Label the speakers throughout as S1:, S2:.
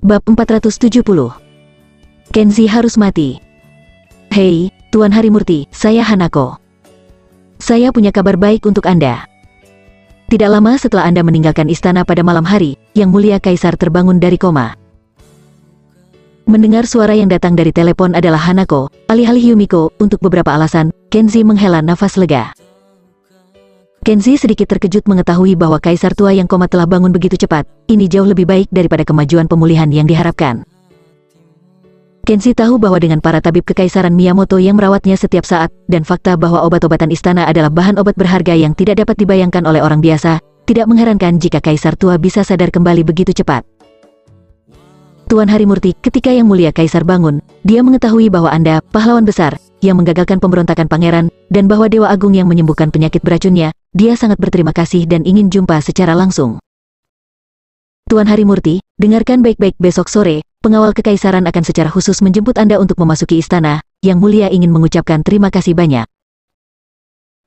S1: Bab 470. Kenzi harus mati. Hei, Tuan Harimurti, saya Hanako. Saya punya kabar baik untuk Anda. Tidak lama setelah Anda meninggalkan istana pada malam hari, Yang Mulia Kaisar terbangun dari koma. Mendengar suara yang datang dari telepon adalah Hanako, alih-alih Yumiko. Untuk beberapa alasan, Kenzi menghela nafas lega. Kenzi sedikit terkejut mengetahui bahwa Kaisar tua yang koma telah bangun begitu cepat. Ini jauh lebih baik daripada kemajuan pemulihan yang diharapkan. Kenzi tahu bahwa dengan para tabib kekaisaran Miyamoto yang merawatnya setiap saat, dan fakta bahwa obat-obatan istana adalah bahan obat berharga yang tidak dapat dibayangkan oleh orang biasa, tidak mengherankan jika Kaisar tua bisa sadar kembali begitu cepat. Tuan Harimurti, ketika Yang Mulia Kaisar bangun, dia mengetahui bahwa Anda, pahlawan besar, yang menggagalkan pemberontakan pangeran, dan bahwa Dewa Agung yang menyembuhkan penyakit beracunnya. Dia sangat berterima kasih dan ingin jumpa secara langsung. Tuan Harimurti, dengarkan baik-baik, besok sore, pengawal kekaisaran akan secara khusus menjemput Anda untuk memasuki istana. Yang Mulia ingin mengucapkan terima kasih banyak.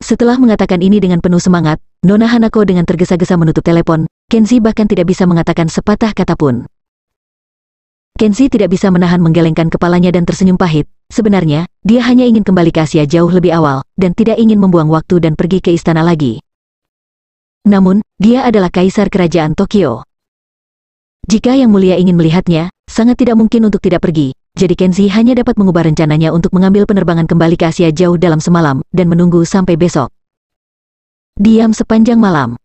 S1: Setelah mengatakan ini dengan penuh semangat, Nona Hanako dengan tergesa-gesa menutup telepon. Kenzi bahkan tidak bisa mengatakan sepatah kata pun. Kenzi tidak bisa menahan menggelengkan kepalanya dan tersenyum pahit. Sebenarnya, dia hanya ingin kembali ke Asia jauh lebih awal, dan tidak ingin membuang waktu dan pergi ke istana lagi. Namun, dia adalah Kaisar Kerajaan Tokyo. Jika Yang Mulia ingin melihatnya, sangat tidak mungkin untuk tidak pergi, jadi Kenzi hanya dapat mengubah rencananya untuk mengambil penerbangan kembali ke Asia jauh dalam semalam, dan menunggu sampai besok. Diam sepanjang malam.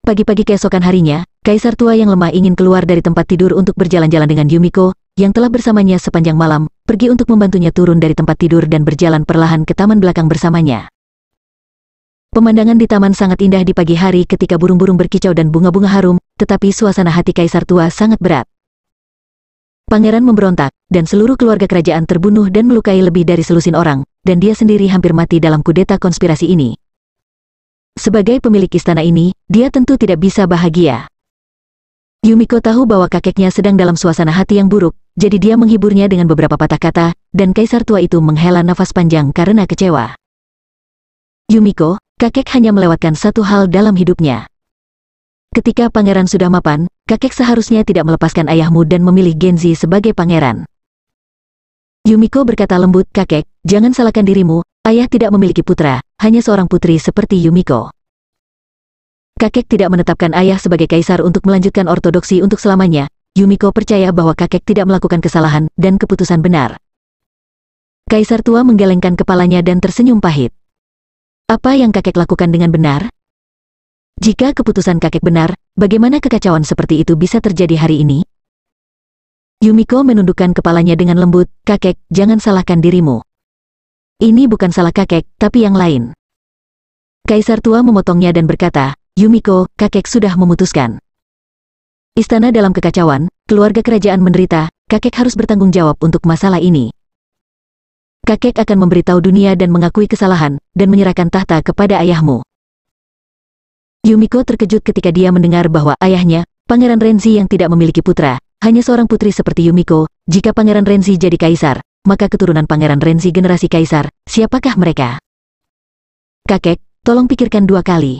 S1: Pagi-pagi keesokan harinya, Kaisar tua yang lemah ingin keluar dari tempat tidur untuk berjalan-jalan dengan Yumiko, yang telah bersamanya sepanjang malam, pergi untuk membantunya turun dari tempat tidur dan berjalan perlahan ke taman belakang bersamanya. Pemandangan di taman sangat indah di pagi hari ketika burung-burung berkicau dan bunga-bunga harum, tetapi suasana hati Kaisar tua sangat berat. Pangeran memberontak, dan seluruh keluarga kerajaan terbunuh dan melukai lebih dari selusin orang, dan dia sendiri hampir mati dalam kudeta konspirasi ini. Sebagai pemilik istana ini, dia tentu tidak bisa bahagia. Yumiko tahu bahwa kakeknya sedang dalam suasana hati yang buruk, jadi dia menghiburnya dengan beberapa patah kata, dan Kaisar tua itu menghela nafas panjang karena kecewa. Yumiko, kakek hanya melewatkan satu hal dalam hidupnya. Ketika pangeran sudah mapan, kakek seharusnya tidak melepaskan ayahmu dan memilih Genji sebagai pangeran. Yumiko berkata lembut, kakek, jangan salahkan dirimu, ayah tidak memiliki putra, hanya seorang putri seperti Yumiko. Kakek tidak menetapkan ayah sebagai kaisar untuk melanjutkan ortodoksi untuk selamanya. Yumiko percaya bahwa kakek tidak melakukan kesalahan dan keputusan benar. Kaisar tua menggelengkan kepalanya dan tersenyum pahit. Apa yang kakek lakukan dengan benar? Jika keputusan kakek benar, bagaimana kekacauan seperti itu bisa terjadi hari ini? Yumiko menundukkan kepalanya dengan lembut, kakek, jangan salahkan dirimu. Ini bukan salah kakek, tapi yang lain. Kaisar tua memotongnya dan berkata, Yumiko, kakek sudah memutuskan. Istana dalam kekacauan, keluarga kerajaan menderita, kakek harus bertanggung jawab untuk masalah ini. Kakek akan memberitahu dunia dan mengakui kesalahan, dan menyerahkan tahta kepada ayahmu. Yumiko terkejut ketika dia mendengar bahwa ayahnya, Pangeran Renzi yang tidak memiliki putra, hanya seorang putri seperti Yumiko. Jika Pangeran Renzi jadi kaisar, maka keturunan Pangeran Renzi generasi kaisar, siapakah mereka? Kakek, tolong pikirkan dua kali.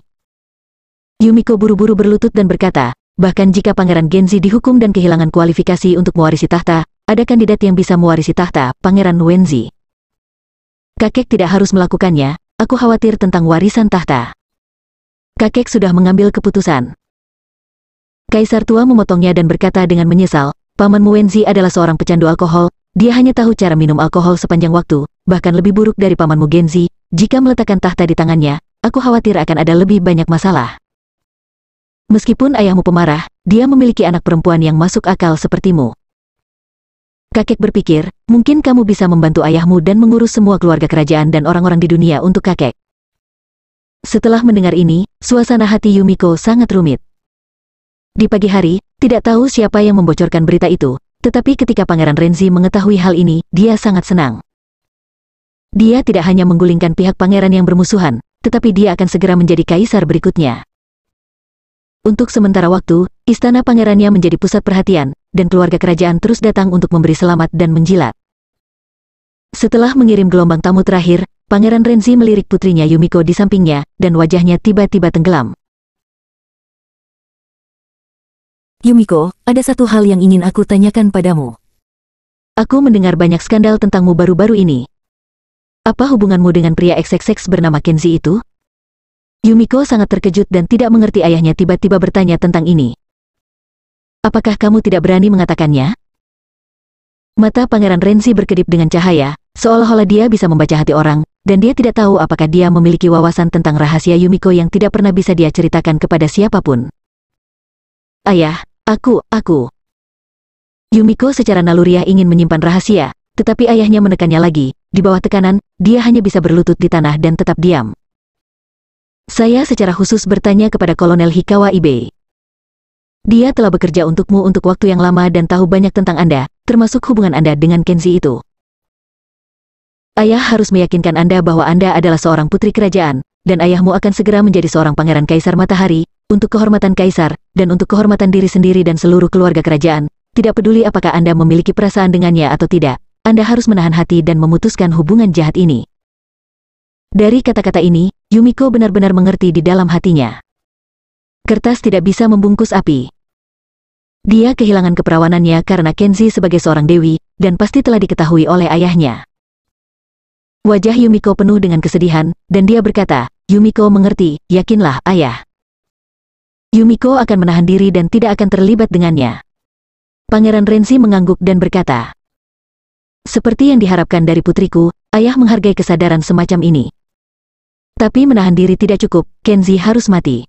S1: Yumiko buru-buru berlutut dan berkata, bahkan jika Pangeran Genji dihukum dan kehilangan kualifikasi untuk mewarisi tahta, ada kandidat yang bisa mewarisi tahta, Pangeran Wenzi. Kakek tidak harus melakukannya, aku khawatir tentang warisan tahta. Kakek sudah mengambil keputusan. Kaisar tua memotongnya dan berkata dengan menyesal, pamanmu Wenzi adalah seorang pecandu alkohol, dia hanya tahu cara minum alkohol sepanjang waktu, bahkan lebih buruk dari pamanmu Genji. Jika meletakkan tahta di tangannya, aku khawatir akan ada lebih banyak masalah. Meskipun ayahmu pemarah, dia memiliki anak perempuan yang masuk akal sepertimu. Kakek berpikir, mungkin kamu bisa membantu ayahmu dan mengurus semua keluarga kerajaan dan orang-orang di dunia untuk kakek. Setelah mendengar ini, suasana hati Yumiko sangat rumit. Di pagi hari, tidak tahu siapa yang membocorkan berita itu, tetapi ketika Pangeran Renzi mengetahui hal ini, dia sangat senang. Dia tidak hanya menggulingkan pihak pangeran yang bermusuhan, tetapi dia akan segera menjadi kaisar berikutnya. Untuk sementara waktu, istana pangerannya menjadi pusat perhatian, dan keluarga kerajaan terus datang untuk memberi selamat dan menjilat. Setelah mengirim gelombang tamu terakhir, Pangeran Renzi melirik putrinya Yumiko di sampingnya, dan wajahnya tiba-tiba tenggelam. Yumiko, ada satu hal yang ingin aku tanyakan padamu. Aku mendengar banyak skandal tentangmu baru-baru ini. Apa hubunganmu dengan pria XXX bernama Kenzi itu? Yumiko sangat terkejut dan tidak mengerti ayahnya tiba-tiba bertanya tentang ini. Apakah kamu tidak berani mengatakannya? Mata Pangeran Renzi berkedip dengan cahaya, seolah-olah dia bisa membaca hati orang, dan dia tidak tahu apakah dia memiliki wawasan tentang rahasia Yumiko yang tidak pernah bisa dia ceritakan kepada siapapun. Ayah, aku. Yumiko secara naluriah ingin menyimpan rahasia, tetapi ayahnya menekannya lagi. Di bawah tekanan, dia hanya bisa berlutut di tanah dan tetap diam. Saya secara khusus bertanya kepada Kolonel Hikawa Ibe. Dia telah bekerja untukmu untuk waktu yang lama dan tahu banyak tentang Anda, termasuk hubungan Anda dengan Kenzi itu. Ayah harus meyakinkan Anda bahwa Anda adalah seorang putri kerajaan, dan ayahmu akan segera menjadi seorang pangeran kaisar matahari, untuk kehormatan kaisar, dan untuk kehormatan diri sendiri dan seluruh keluarga kerajaan. Tidak peduli apakah Anda memiliki perasaan dengannya atau tidak, Anda harus menahan hati dan memutuskan hubungan jahat ini. Dari kata-kata ini, Yumiko benar-benar mengerti di dalam hatinya. Kertas tidak bisa membungkus api. Dia kehilangan keperawanannya karena Kenzi sebagai seorang dewi, dan pasti telah diketahui oleh ayahnya. Wajah Yumiko penuh dengan kesedihan, dan dia berkata, Yumiko mengerti, yakinlah, ayah. Yumiko akan menahan diri dan tidak akan terlibat dengannya. Pangeran Renzi mengangguk dan berkata, seperti yang diharapkan dari putriku, ayah menghargai kesadaran semacam ini. Tapi menahan diri tidak cukup, Kenzi harus mati.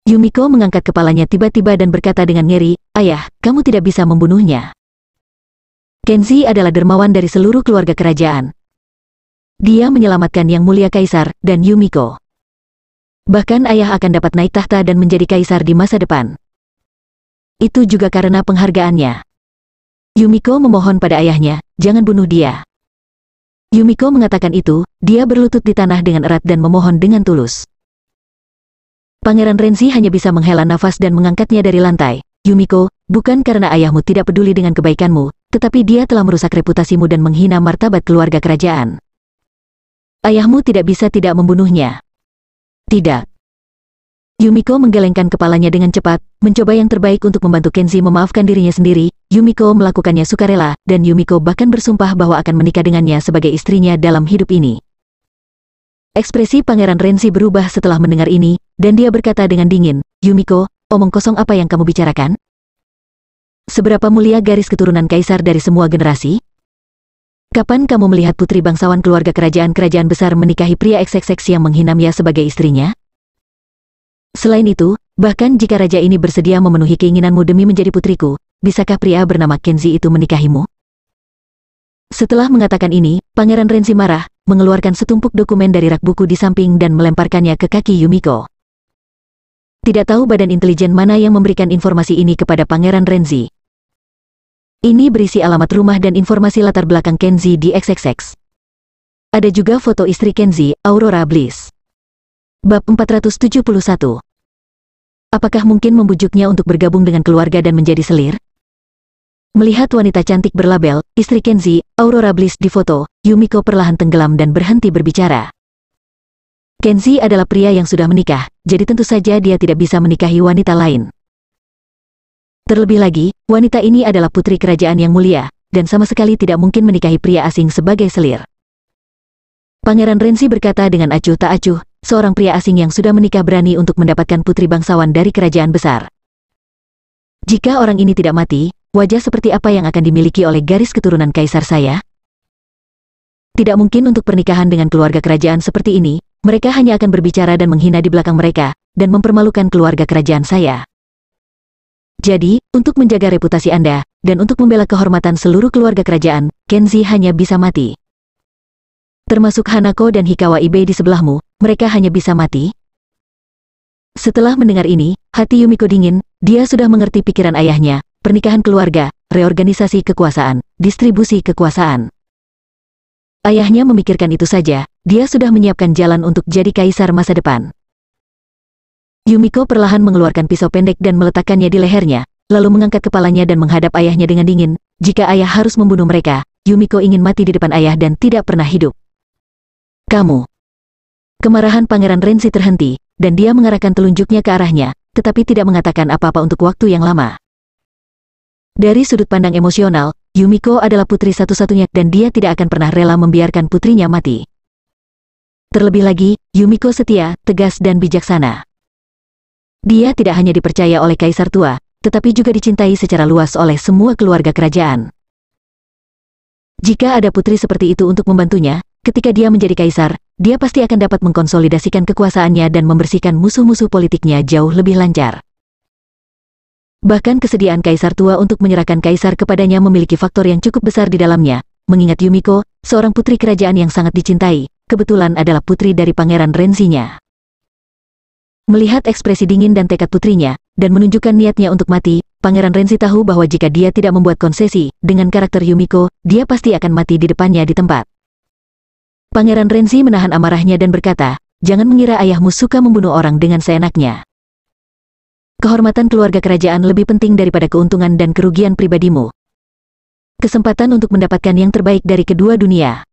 S1: Yumiko mengangkat kepalanya tiba-tiba dan berkata dengan ngeri, ayah, kamu tidak bisa membunuhnya. Kenzi adalah dermawan dari seluruh keluarga kerajaan. Dia menyelamatkan Yang Mulia Kaisar, dan Yumiko. Bahkan ayah akan dapat naik tahta dan menjadi kaisar di masa depan. Itu juga karena penghargaannya. Yumiko memohon pada ayahnya, jangan bunuh dia. Yumiko mengatakan itu, dia berlutut di tanah dengan erat dan memohon dengan tulus. Pangeran Renzi hanya bisa menghela nafas dan mengangkatnya dari lantai. Yumiko, bukan karena ayahmu tidak peduli dengan kebaikanmu, tetapi dia telah merusak reputasimu dan menghina martabat keluarga kerajaan. Ayahmu tidak bisa tidak membunuhnya. Tidak. Yumiko menggelengkan kepalanya dengan cepat, mencoba yang terbaik untuk membantu Kenzi memaafkan dirinya sendiri. Yumiko melakukannya sukarela, dan Yumiko bahkan bersumpah bahwa akan menikah dengannya sebagai istrinya dalam hidup ini. Ekspresi Pangeran Renzi berubah setelah mendengar ini, dan dia berkata dengan dingin, Yumiko, omong kosong apa yang kamu bicarakan? Seberapa mulia garis keturunan kaisar dari semua generasi? Kapan kamu melihat putri bangsawan keluarga kerajaan-kerajaan besar menikahi pria XXX yang menghinamnya sebagai istrinya? Selain itu, bahkan jika raja ini bersedia memenuhi keinginanmu demi menjadi putriku, bisakah pria bernama Kenzi itu menikahimu? Setelah mengatakan ini, Pangeran Renzi marah, mengeluarkan setumpuk dokumen dari rak buku di samping dan melemparkannya ke kaki Yumiko. Tidak tahu badan intelijen mana yang memberikan informasi ini kepada Pangeran Renzi. Ini berisi alamat rumah dan informasi latar belakang Kenzi di XXX. Ada juga foto istri Kenzi, Aurora Bliss. Bab 471. Apakah mungkin membujuknya untuk bergabung dengan keluarga dan menjadi selir? Melihat wanita cantik berlabel, istri Kenzi, Aurora Bliss di foto, Yumiko perlahan tenggelam dan berhenti berbicara. Kenzi adalah pria yang sudah menikah, jadi tentu saja dia tidak bisa menikahi wanita lain. Terlebih lagi, wanita ini adalah putri kerajaan yang mulia, dan sama sekali tidak mungkin menikahi pria asing sebagai selir. Pangeran Renzi berkata dengan acuh tak acuh, seorang pria asing yang sudah menikah berani untuk mendapatkan putri bangsawan dari kerajaan besar. Jika orang ini tidak mati, wajah seperti apa yang akan dimiliki oleh garis keturunan kaisar saya? Tidak mungkin untuk pernikahan dengan keluarga kerajaan seperti ini, mereka hanya akan berbicara dan menghina di belakang mereka, dan mempermalukan keluarga kerajaan saya. Jadi, untuk menjaga reputasi Anda, dan untuk membela kehormatan seluruh keluarga kerajaan, Kenzi hanya bisa mati. Termasuk Hanako dan Hikawa Ibe di sebelahmu, mereka hanya bisa mati. Setelah mendengar ini, hati Yumiko dingin, dia sudah mengerti pikiran ayahnya, pernikahan keluarga, reorganisasi kekuasaan, distribusi kekuasaan. Ayahnya memikirkan itu saja, dia sudah menyiapkan jalan untuk jadi kaisar masa depan. Yumiko perlahan mengeluarkan pisau pendek dan meletakkannya di lehernya, lalu mengangkat kepalanya dan menghadap ayahnya dengan dingin. Jika ayah harus membunuh mereka, Yumiko ingin mati di depan ayah dan tidak pernah hidup. Kamu. Kemarahan Pangeran Renzi terhenti, dan dia mengarahkan telunjuknya ke arahnya. tetapi tidak mengatakan apa-apa untuk waktu yang lama. Dari sudut pandang emosional, Yumiko adalah putri satu-satunya dan dia tidak akan pernah rela membiarkan putrinya mati. Terlebih lagi, Yumiko setia, tegas dan bijaksana. Dia tidak hanya dipercaya oleh kaisar tua, tetapi juga dicintai secara luas oleh semua keluarga kerajaan. Jika ada putri seperti itu untuk membantunya, ketika dia menjadi kaisar, dia pasti akan dapat mengkonsolidasikan kekuasaannya dan membersihkan musuh-musuh politiknya jauh lebih lancar. Bahkan kesediaan kaisar tua untuk menyerahkan kaisar kepadanya memiliki faktor yang cukup besar di dalamnya, mengingat Yumiko, seorang putri kerajaan yang sangat dicintai, kebetulan adalah putri dari Pangeran Renzi-nya. Melihat ekspresi dingin dan tekad putrinya, dan menunjukkan niatnya untuk mati, Pangeran Renzi tahu bahwa jika dia tidak membuat konsesi dengan karakter Yumiko, dia pasti akan mati di depannya di tempat. Pangeran Renzi menahan amarahnya dan berkata, "Jangan mengira ayahmu suka membunuh orang dengan seenaknya. Kehormatan keluarga kerajaan lebih penting daripada keuntungan dan kerugian pribadimu. Kesempatan untuk mendapatkan yang terbaik dari kedua dunia.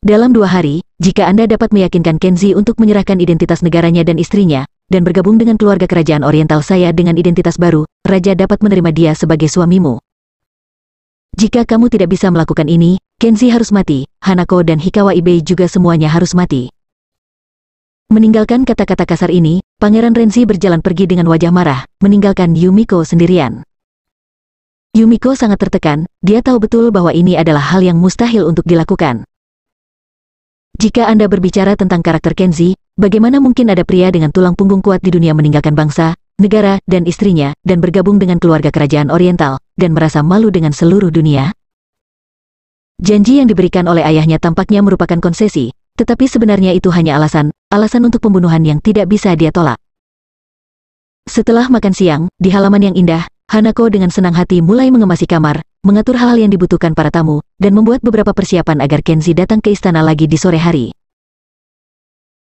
S1: Dalam 2 hari, jika Anda dapat meyakinkan Kenzi untuk menyerahkan identitas negaranya dan istrinya, dan bergabung dengan keluarga kerajaan Oriental saya dengan identitas baru, Raja dapat menerima dia sebagai suamimu. Jika kamu tidak bisa melakukan ini, Kenzi harus mati, Hanako dan Hikawa Ibe juga semuanya harus mati." Meninggalkan kata-kata kasar ini, Pangeran Renzi berjalan pergi dengan wajah marah, meninggalkan Yumiko sendirian. Yumiko sangat tertekan, dia tahu betul bahwa ini adalah hal yang mustahil untuk dilakukan. Jika Anda berbicara tentang karakter Kenzi, bagaimana mungkin ada pria dengan tulang punggung kuat di dunia meninggalkan bangsa, negara, dan istrinya, dan bergabung dengan keluarga kerajaan Oriental, dan merasa malu dengan seluruh dunia? Janji yang diberikan oleh ayahnya tampaknya merupakan konsesi, tetapi sebenarnya itu hanya alasan untuk pembunuhan yang tidak bisa dia tolak. Setelah makan siang, di halaman yang indah, Hanako dengan senang hati mulai mengemasi kamar, mengatur hal-hal yang dibutuhkan para tamu, dan membuat beberapa persiapan agar Kenzi datang ke istana lagi di sore hari.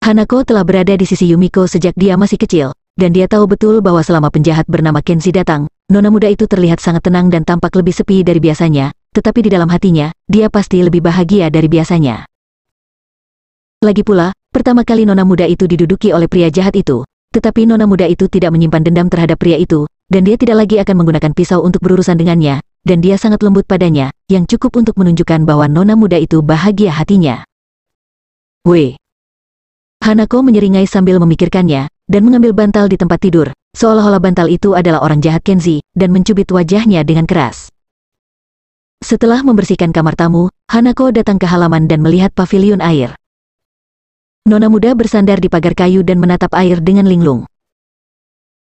S1: Hanako telah berada di sisi Yumiko sejak dia masih kecil, dan dia tahu betul bahwa selama penjahat bernama Kenzi datang, nona muda itu terlihat sangat tenang dan tampak lebih sepi dari biasanya, tetapi di dalam hatinya, dia pasti lebih bahagia dari biasanya. Lagi pula, pertama kali nona muda itu diduduki oleh pria jahat itu, tetapi nona muda itu tidak menyimpan dendam terhadap pria itu, dan dia tidak lagi akan menggunakan pisau untuk berurusan dengannya, dan dia sangat lembut padanya, yang cukup untuk menunjukkan bahwa nona muda itu bahagia hatinya. Weh. Hanako menyeringai sambil memikirkannya, dan mengambil bantal di tempat tidur, seolah-olah bantal itu adalah orang jahat Kenzi, dan mencubit wajahnya dengan keras. Setelah membersihkan kamar tamu, Hanako datang ke halaman dan melihat paviliun air. Nona muda bersandar di pagar kayu dan menatap air dengan linglung.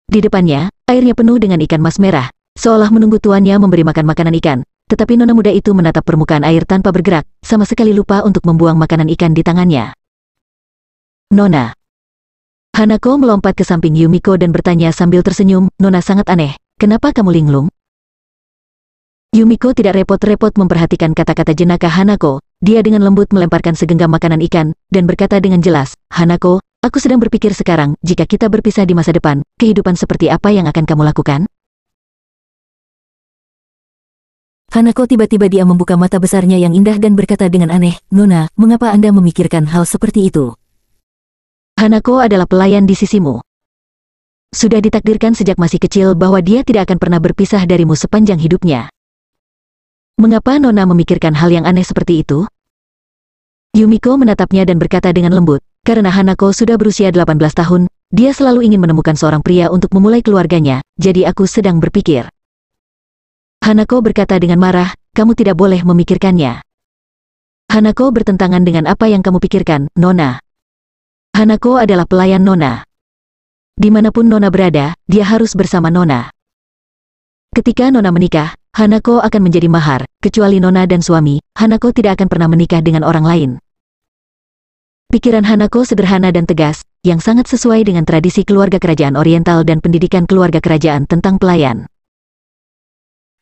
S1: Di depannya, airnya penuh dengan ikan mas merah, seolah menunggu tuannya memberi makan makanan ikan, tetapi nona muda itu menatap permukaan air tanpa bergerak, sama sekali lupa untuk membuang makanan ikan di tangannya. "Nona." Hanako melompat ke samping Yumiko dan bertanya sambil tersenyum, "Nona sangat aneh, kenapa kamu linglung?" Yumiko tidak repot-repot memperhatikan kata-kata jenaka Hanako, dia dengan lembut melemparkan segenggam makanan ikan, dan berkata dengan jelas, "Hanako, aku sedang berpikir sekarang, jika kita berpisah di masa depan, kehidupan seperti apa yang akan kamu lakukan?" Hanako tiba-tiba dia membuka mata besarnya yang indah dan berkata dengan aneh, "Nona, mengapa Anda memikirkan hal seperti itu?" Hanako adalah pelayan di sisimu. Sudah ditakdirkan sejak masih kecil bahwa dia tidak akan pernah berpisah darimu sepanjang hidupnya. Mengapa Nona memikirkan hal yang aneh seperti itu? Yumiko menatapnya dan berkata dengan lembut, "Karena Hanako sudah berusia 18 tahun, dia selalu ingin menemukan seorang pria untuk memulai keluarganya, jadi aku sedang berpikir." Hanako berkata dengan marah, "Kamu tidak boleh memikirkannya." Hanako bertentangan dengan apa yang kamu pikirkan, Nona. Hanako adalah pelayan Nona. Dimanapun Nona berada, dia harus bersama Nona. Ketika Nona menikah, Hanako akan menjadi mahar, kecuali Nona dan suami, Hanako tidak akan pernah menikah dengan orang lain. Pikiran Hanako sederhana dan tegas, yang sangat sesuai dengan tradisi keluarga kerajaan Oriental dan pendidikan keluarga kerajaan tentang pelayan.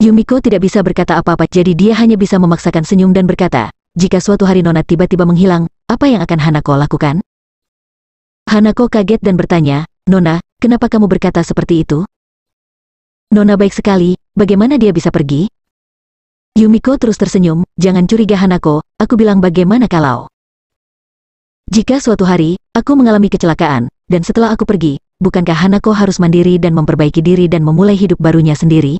S1: Yumiko tidak bisa berkata apa-apa, jadi dia hanya bisa memaksakan senyum dan berkata, "Jika suatu hari Nona tiba-tiba menghilang, apa yang akan Hanako lakukan?" Hanako kaget dan bertanya, "Nona, kenapa kamu berkata seperti itu?" "Nona baik sekali, bagaimana dia bisa pergi?" Yumiko terus tersenyum, "Jangan curiga Hanako, aku bilang bagaimana kalau jika suatu hari, aku mengalami kecelakaan, dan setelah aku pergi, bukankah Hanako harus mandiri dan memperbaiki diri dan memulai hidup barunya sendiri?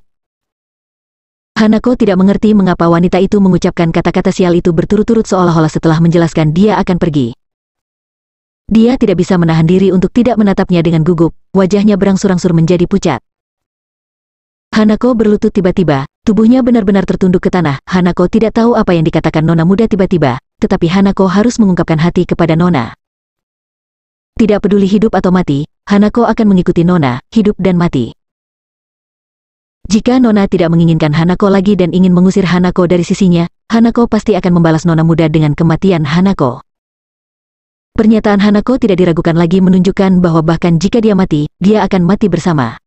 S1: Hanako tidak mengerti mengapa wanita itu mengucapkan kata-kata sial itu berturut-turut seolah-olah setelah menjelaskan dia akan pergi. Dia tidak bisa menahan diri untuk tidak menatapnya dengan gugup, wajahnya berangsur-angsur menjadi pucat. Hanako berlutut tiba-tiba, tubuhnya benar-benar tertunduk ke tanah. Hanako tidak tahu apa yang dikatakan nona muda tiba-tiba, tetapi Hanako harus mengungkapkan hati kepada nona. Tidak peduli hidup atau mati, Hanako akan mengikuti nona, hidup dan mati. Jika nona tidak menginginkan Hanako lagi dan ingin mengusir Hanako dari sisinya, Hanako pasti akan membalas nona muda dengan kematian Hanako. Pernyataan Hanako tidak diragukan lagi menunjukkan bahwa bahkan jika dia mati, dia akan mati bersama.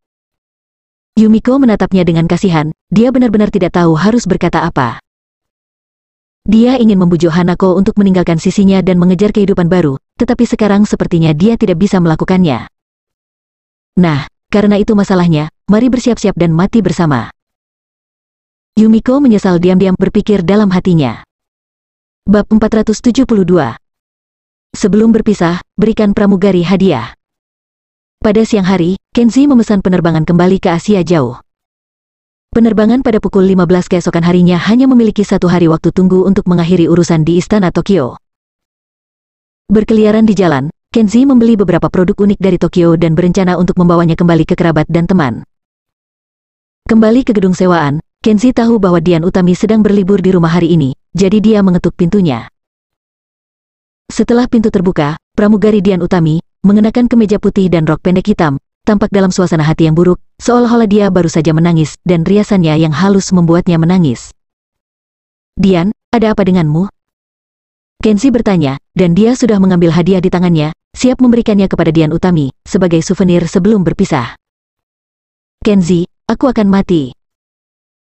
S1: Yumiko menatapnya dengan kasihan, dia benar-benar tidak tahu harus berkata apa. Dia ingin membujuk Hanako untuk meninggalkan sisinya dan mengejar kehidupan baru, tetapi sekarang sepertinya dia tidak bisa melakukannya. Nah, karena itu masalahnya, mari bersiap-siap dan mati bersama. Yumiko menyesal diam-diam berpikir dalam hatinya. Bab 472. Sebelum berpisah, berikan pramugari hadiah. Pada siang hari, Kenzi memesan penerbangan kembali ke Asia jauh. Penerbangan pada pukul 15 keesokan harinya hanya memiliki 1 hari waktu tunggu untuk mengakhiri urusan di Istana Tokyo. Berkeliaran di jalan, Kenzi membeli beberapa produk unik dari Tokyo dan berencana untuk membawanya kembali ke kerabat dan teman. Kembali ke gedung sewaan, Kenzi tahu bahwa Dian Utami sedang berlibur di rumah hari ini, jadi dia mengetuk pintunya. Setelah pintu terbuka, pramugari Dian Utami, mengenakan kemeja putih dan rok pendek hitam, tampak dalam suasana hati yang buruk, seolah-olah dia baru saja menangis dan riasannya yang halus membuatnya menangis. "Dian, ada apa denganmu?" Kenzi bertanya, dan dia sudah mengambil hadiah di tangannya, siap memberikannya kepada Dian Utami, sebagai souvenir sebelum berpisah. "Kenzi, aku akan mati."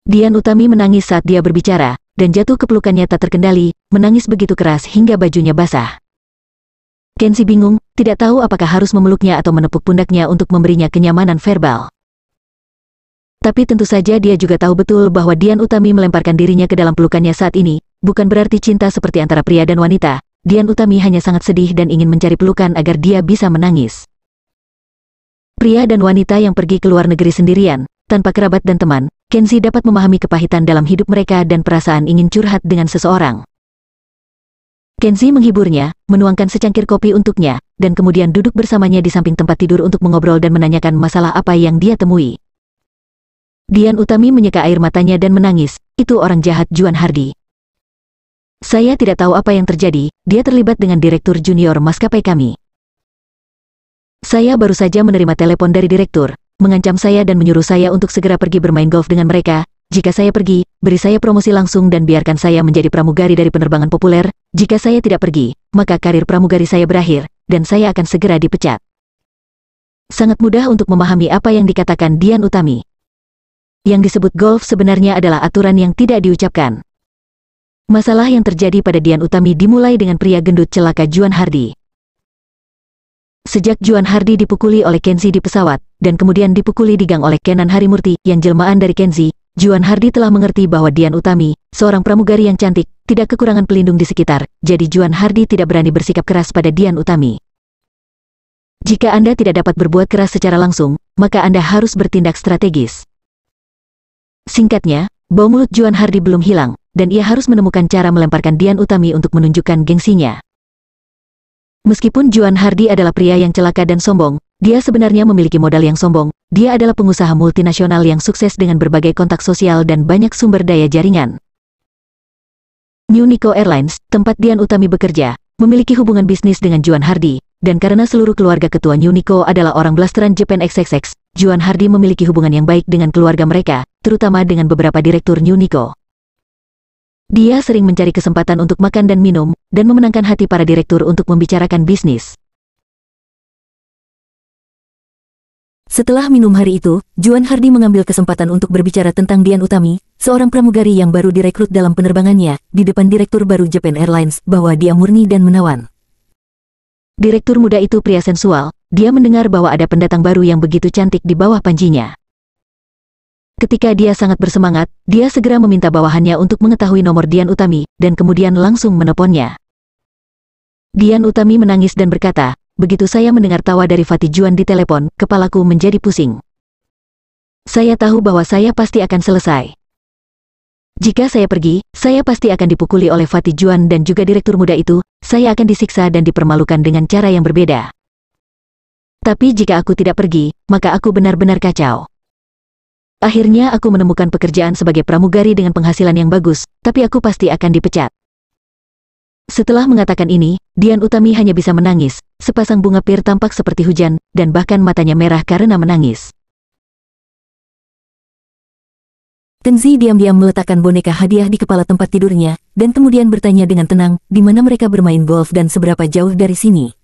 S1: Dian Utami menangis saat dia berbicara, dan jatuh ke pelukannya tak terkendali, menangis begitu keras hingga bajunya basah. Kenzi bingung, tidak tahu apakah harus memeluknya atau menepuk pundaknya untuk memberinya kenyamanan verbal. Tapi tentu saja dia juga tahu betul bahwa Dian Utami melemparkan dirinya ke dalam pelukannya saat ini, bukan berarti cinta seperti antara pria dan wanita. Dian Utami hanya sangat sedih dan ingin mencari pelukan agar dia bisa menangis. Pria dan wanita yang pergi ke luar negeri sendirian, tanpa kerabat dan teman, Kenzi dapat memahami kepahitan dalam hidup mereka dan perasaan ingin curhat dengan seseorang. Kenzi menghiburnya, menuangkan secangkir kopi untuknya, dan kemudian duduk bersamanya di samping tempat tidur untuk mengobrol dan menanyakan masalah apa yang dia temui. Dian Utami menyeka air matanya dan menangis, "Itu orang jahat Juan Hardy. Saya tidak tahu apa yang terjadi, dia terlibat dengan direktur junior maskapai kami. Saya baru saja menerima telepon dari direktur, mengancam saya dan menyuruh saya untuk segera pergi bermain golf dengan mereka. Jika saya pergi, beri saya promosi langsung dan biarkan saya menjadi pramugari dari penerbangan populer. Jika saya tidak pergi, maka karir pramugari saya berakhir, dan saya akan segera dipecat." Sangat mudah untuk memahami apa yang dikatakan Dian Utami. Yang disebut golf sebenarnya adalah aturan yang tidak diucapkan. Masalah yang terjadi pada Dian Utami dimulai dengan pria gendut celaka Juan Hardy. Sejak Juan Hardy dipukuli oleh Kenzi di pesawat, dan kemudian dipukuli di gang oleh Kenan Harimurti yang jelmaan dari Kenzi, Juan Hardy telah mengerti bahwa Dian Utami, seorang pramugari yang cantik, tidak kekurangan pelindung di sekitar, jadi Juan Hardy tidak berani bersikap keras pada Dian Utami. Jika Anda tidak dapat berbuat keras secara langsung, maka Anda harus bertindak strategis. Singkatnya, bau mulut Juan Hardy belum hilang, dan ia harus menemukan cara melemparkan Dian Utami untuk menunjukkan gengsinya. Meskipun Juan Hardy adalah pria yang celaka dan sombong, dia sebenarnya memiliki modal yang sombong. Dia adalah pengusaha multinasional yang sukses dengan berbagai kontak sosial dan banyak sumber daya jaringan. New Nico Airlines, tempat Dian Utami bekerja, memiliki hubungan bisnis dengan Juan Hardy, dan karena seluruh keluarga ketua New Nico adalah orang blasteran Japan XXX, Juan Hardy memiliki hubungan yang baik dengan keluarga mereka, terutama dengan beberapa direktur New Nico. Dia sering mencari kesempatan untuk makan dan minum, dan memenangkan hati para direktur untuk membicarakan bisnis. Setelah minum hari itu, Juan Hardy mengambil kesempatan untuk berbicara tentang Dian Utami, seorang pramugari yang baru direkrut dalam penerbangannya, di depan direktur baru Japan Airlines, bahwa dia murni dan menawan. Direktur muda itu pria sensual, dia mendengar bahwa ada pendatang baru yang begitu cantik di bawah panjinya. Ketika dia sangat bersemangat, dia segera meminta bawahannya untuk mengetahui nomor Dian Utami, dan kemudian langsung menelponnya. Dian Utami menangis dan berkata, begitu saya mendengar tawa dari Fatih Juan di telepon, kepalaku menjadi pusing. Saya tahu bahwa saya pasti akan selesai. Jika saya pergi, saya pasti akan dipukuli oleh Fatih Juan dan juga direktur muda itu, saya akan disiksa dan dipermalukan dengan cara yang berbeda. Tapi jika aku tidak pergi, maka aku benar-benar kacau. Akhirnya aku menemukan pekerjaan sebagai pramugari dengan penghasilan yang bagus, tapi aku pasti akan dipecat. Setelah mengatakan ini, Dian Utami hanya bisa menangis, sepasang bunga pir tampak seperti hujan, dan bahkan matanya merah karena menangis.
S2: Kenzi diam-diam meletakkan boneka hadiah di kepala tempat tidurnya, dan kemudian bertanya dengan tenang, di mana mereka bermain golf dan seberapa jauh dari sini.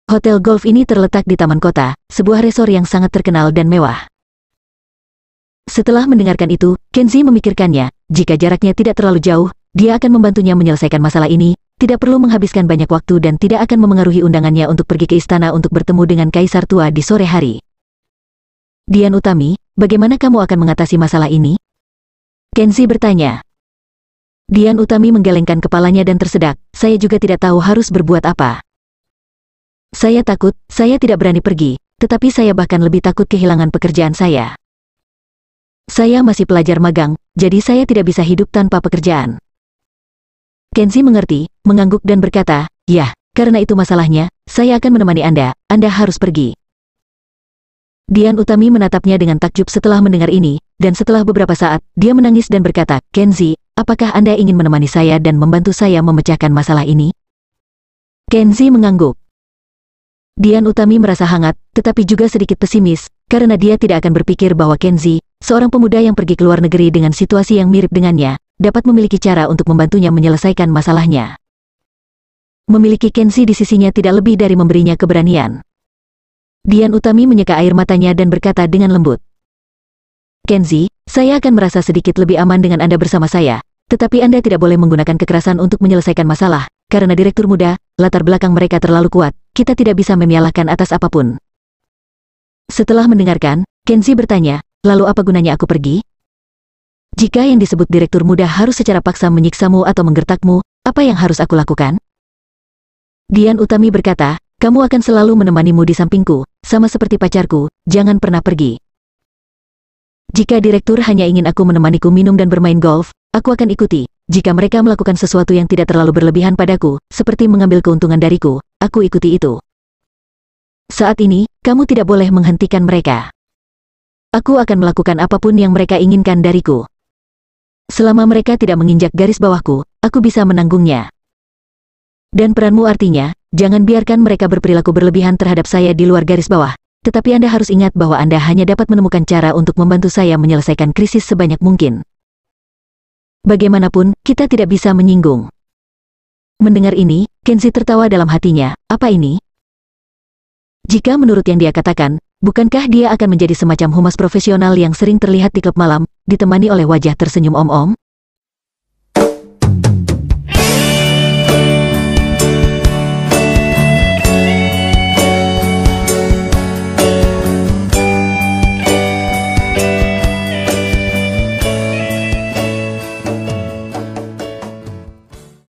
S1: Hotel golf ini terletak di taman kota, sebuah resor yang sangat terkenal dan mewah. Setelah mendengarkan itu, Kenzi memikirkannya, jika jaraknya tidak terlalu jauh, dia akan membantunya menyelesaikan masalah ini, tidak perlu menghabiskan banyak waktu dan tidak akan memengaruhi undangannya untuk pergi ke istana untuk bertemu dengan Kaisar tua di sore hari. Dian Utami, bagaimana kamu akan mengatasi masalah ini? Kenzi bertanya. Dian Utami menggelengkan kepalanya dan tersedak, saya juga tidak tahu harus berbuat apa. Saya takut, saya tidak berani pergi, tetapi saya bahkan lebih takut kehilangan pekerjaan saya. Saya masih pelajar magang, jadi saya tidak bisa hidup tanpa pekerjaan. Kenzi mengerti, mengangguk dan berkata, ya, karena itu masalahnya, saya akan menemani Anda harus pergi. Dian Utami menatapnya dengan takjub setelah mendengar ini, dan setelah beberapa saat, dia menangis dan berkata, Kenzi, apakah Anda ingin menemani saya dan membantu saya memecahkan masalah ini? Kenzi mengangguk. Dian Utami merasa hangat, tetapi juga sedikit pesimis, karena dia tidak akan berpikir bahwa Kenzi, seorang pemuda yang pergi ke luar negeri dengan situasi yang mirip dengannya, dapat memiliki cara untuk membantunya menyelesaikan masalahnya. Memiliki Kenzi di sisinya tidak lebih dari memberinya keberanian. Dian Utami menyeka air matanya dan berkata dengan lembut. Kenzi, saya akan merasa sedikit lebih aman dengan Anda bersama saya, tetapi Anda tidak boleh menggunakan kekerasan untuk menyelesaikan masalah, karena direktur muda, latar belakang mereka terlalu kuat, kita tidak bisa menyalahkan atas apapun. Setelah mendengarkan, Kenzi bertanya, lalu apa gunanya aku pergi? Jika yang disebut direktur muda harus secara paksa menyiksamu atau menggertakmu, apa yang harus aku lakukan? Dian Utami berkata, kamu akan selalu menemanimu di sampingku, sama seperti pacarku, jangan pernah pergi. Jika direktur hanya ingin aku menemaniku minum dan bermain golf, aku akan ikuti. Jika mereka melakukan sesuatu yang tidak terlalu berlebihan padaku, seperti mengambil keuntungan dariku, aku ikuti itu. Saat ini, kamu tidak boleh menghentikan mereka. Aku akan melakukan apapun yang mereka inginkan dariku. Selama mereka tidak menginjak garis bawahku, aku bisa menanggungnya. Dan peranmu artinya, jangan biarkan mereka berperilaku berlebihan terhadap saya di luar garis bawah, tetapi Anda harus ingat bahwa Anda hanya dapat menemukan cara untuk membantu saya menyelesaikan krisis sebanyak mungkin. Bagaimanapun, kita tidak bisa menyinggung. Mendengar ini, Kenzi tertawa dalam hatinya, apa ini? Jika menurut yang dia katakan, bukankah dia akan menjadi semacam humas profesional yang sering terlihat di klub malam, ditemani oleh wajah tersenyum om-om?